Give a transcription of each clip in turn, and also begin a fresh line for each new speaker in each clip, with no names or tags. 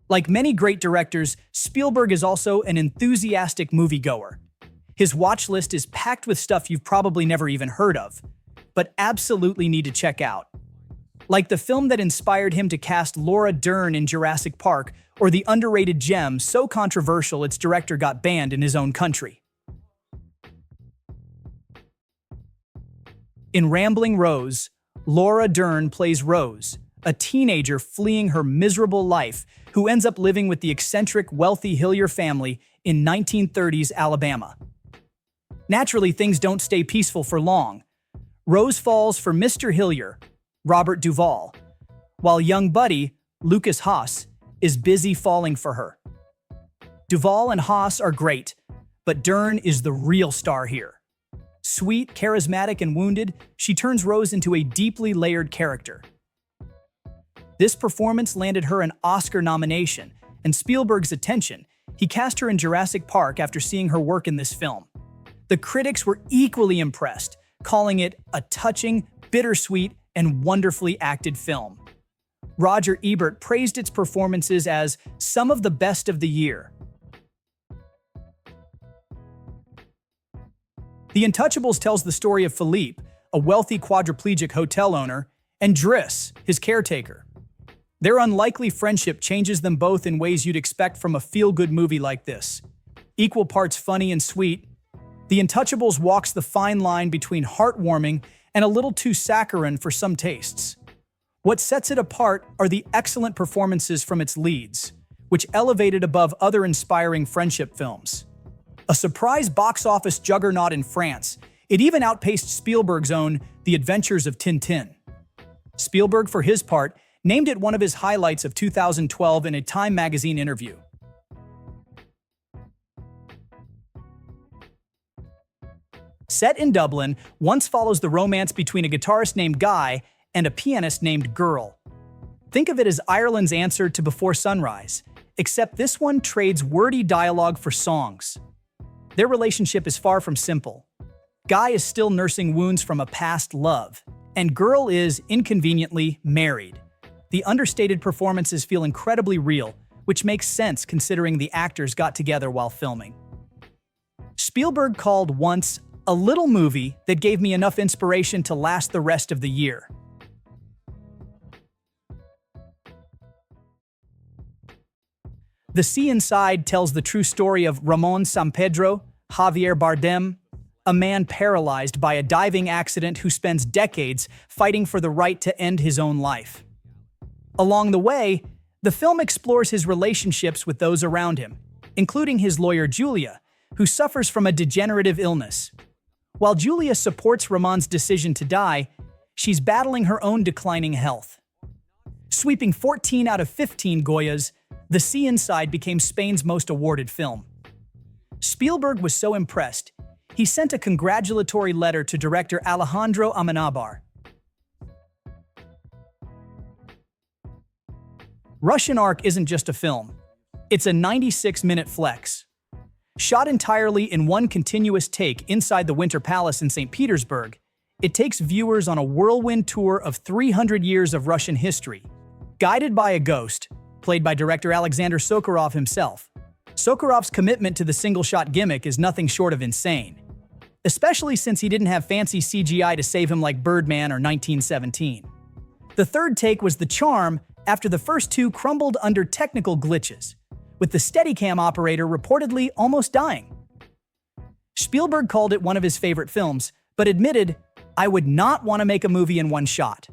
Like many great directors, Spielberg is also an enthusiastic moviegoer. His watch list is packed with stuff you've probably never even heard of, but absolutely need to check out. Like the film that inspired him to cast Laura Dern in Jurassic Park, or the underrated gem so controversial its director got banned in his own country. In Rambling Rose, Laura Dern plays Rose, a teenager fleeing her miserable life who ends up living with the eccentric, wealthy Hillier family in 1930s Alabama. Naturally, things don't stay peaceful for long. Rose falls for Mr. Hillier, Robert Duvall, while young buddy, Lucas Haas, is busy falling for her. Duvall and Haas are great, but Dern is the real star here. Sweet, charismatic, and wounded, she turns Rose into a deeply layered character. This performance landed her an Oscar nomination, and Spielberg's attention. He cast her in Jurassic Park after seeing her work in this film. The critics were equally impressed, calling it a touching, bittersweet, and wonderfully acted film. Roger Ebert praised its performances as some of the best of the year. The Intouchables tells the story of Philippe, a wealthy quadriplegic hotel owner, and Driss, his caretaker. Their unlikely friendship changes them both in ways you'd expect from a feel-good movie like this. Equal parts funny and sweet, The Intouchables walks the fine line between heartwarming and a little too saccharine for some tastes. What sets it apart are the excellent performances from its leads, which elevate it above other inspiring friendship films. A surprise box office juggernaut in France, it even outpaced Spielberg's own The Adventures of Tintin. Spielberg, for his part, named it one of his highlights of 2012 in a Time magazine interview. Set in Dublin, Once follows the romance between a guitarist named Guy and a pianist named Girl. Think of it as Ireland's answer to Before Sunrise, except this one trades wordy dialogue for songs. Their relationship is far from simple. Guy is still nursing wounds from a past love, and Girl is, inconveniently, married. The understated performances feel incredibly real, which makes sense considering the actors got together while filming. Spielberg called Once a little movie that gave me enough inspiration to last the rest of the year. The Sea Inside tells the true story of Ramon Sampedro, Javier Bardem, a man paralyzed by a diving accident who spends decades fighting for the right to end his own life. Along the way, the film explores his relationships with those around him, including his lawyer Julia, who suffers from a degenerative illness. While Julia supports Ramon's decision to die, she's battling her own declining health. Sweeping 14 out of 15 Goyas, The Sea Inside became Spain's most awarded film. Spielberg was so impressed, he sent a congratulatory letter to director Alejandro Amenábar. Russian Ark isn't just a film. It's a 96-minute flex. Shot entirely in one continuous take inside the Winter Palace in St. Petersburg, it takes viewers on a whirlwind tour of 300 years of Russian history. Guided by a ghost, played by director Alexander Sokurov himself, Sokurov's commitment to the single-shot gimmick is nothing short of insane, especially since he didn't have fancy CGI to save him like Birdman or 1917. The third take was the charm after the first two crumbled under technical glitches, with the Steadicam operator reportedly almost dying. Spielberg called it one of his favorite films, but admitted, "I would not want to make a movie in one shot."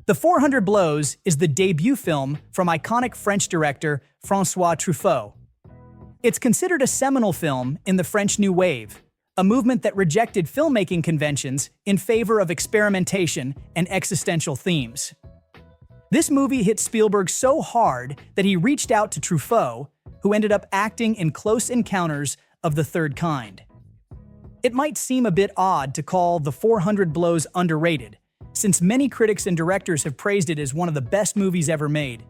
The 400 Blows is the debut film from iconic French director François Truffaut. It's considered a seminal film in the French New Wave, a movement that rejected filmmaking conventions in favor of experimentation and existential themes. This movie hit Spielberg so hard that he reached out to Truffaut, who ended up acting in Close Encounters of the Third Kind. It might seem a bit odd to call The 400 Blows underrated, since many critics and directors have praised it as one of the best movies ever made.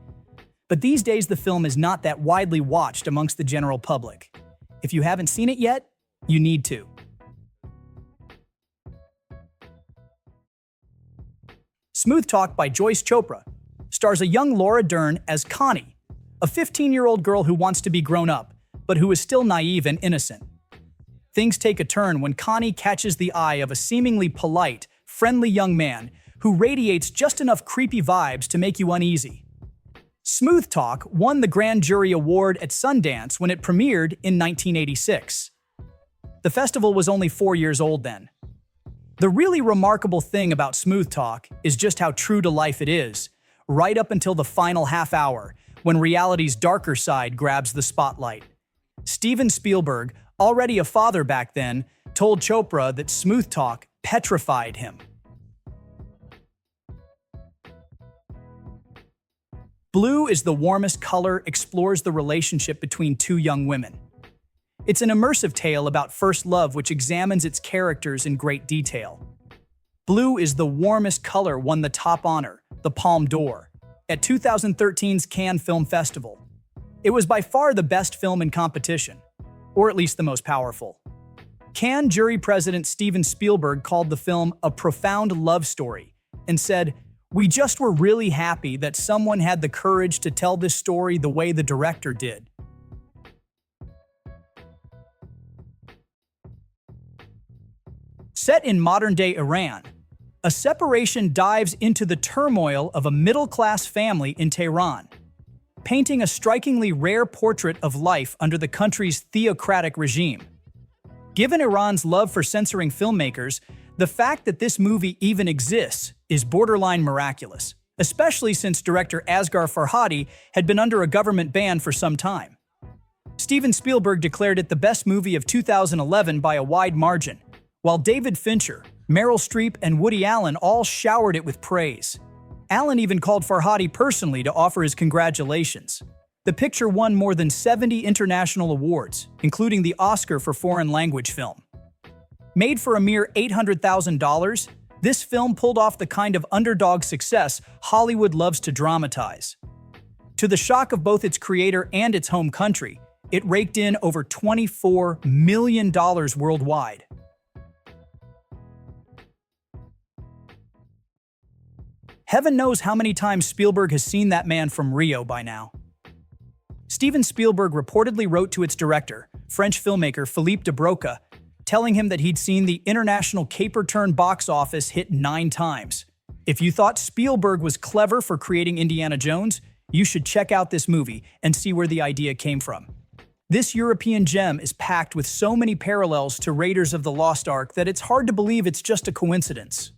But these days the film is not that widely watched amongst the general public. If you haven't seen it yet, you need to. Smooth Talk by Joyce Chopra stars a young Laura Dern as Connie, a 15-year-old girl who wants to be grown up, but who is still naive and innocent. Things take a turn when Connie catches the eye of a seemingly polite, friendly young man who radiates just enough creepy vibes to make you uneasy. Smooth Talk won the Grand Jury Award at Sundance when it premiered in 1986. The festival was only 4 years old then. The really remarkable thing about Smooth Talk is just how true to life it is, right up until the final half hour, when reality's darker side grabs the spotlight. Steven Spielberg, already a father back then, told Chopra that Smooth Talk petrified him. Blue is the Warmest color explores the relationship between two young women. It's an immersive tale about first love which examines its characters in great detail. Blue is the Warmest color won the top honor, the Palme d'Or, at 2013's Cannes Film Festival. It was by far the best film in competition, or at least the most powerful. Cannes jury president Steven Spielberg called the film a profound love story and said, "We just were really happy that someone had the courage to tell this story the way the director did." Set in modern-day Iran, a separation dives into the turmoil of a middle-class family in Tehran, painting a strikingly rare portrait of life under the country's theocratic regime. Given Iran's love for censoring filmmakers, the fact that this movie even exists is borderline miraculous, especially since director Asghar Farhadi had been under a government ban for some time. Steven Spielberg declared it the best movie of 2011 by a wide margin, while David Fincher, Meryl Streep, and Woody Allen all showered it with praise. Allen even called Farhadi personally to offer his congratulations. The picture won more than 70 international awards, including the Oscar for Foreign Language Film. Made for a mere $800,000, this film pulled off the kind of underdog success Hollywood loves to dramatize. To the shock of both its creator and its home country, it raked in over $24 million worldwide. Heaven knows how many times Spielberg has seen that man from Rio by now. Steven Spielberg reportedly wrote to its director, French filmmaker Philippe de Broca, telling him that he'd seen the international caper-turn box office hit 9 times. If you thought Spielberg was clever for creating Indiana Jones, you should check out this movie and see where the idea came from. This European gem is packed with so many parallels to Raiders of the Lost Ark that it's hard to believe it's just a coincidence.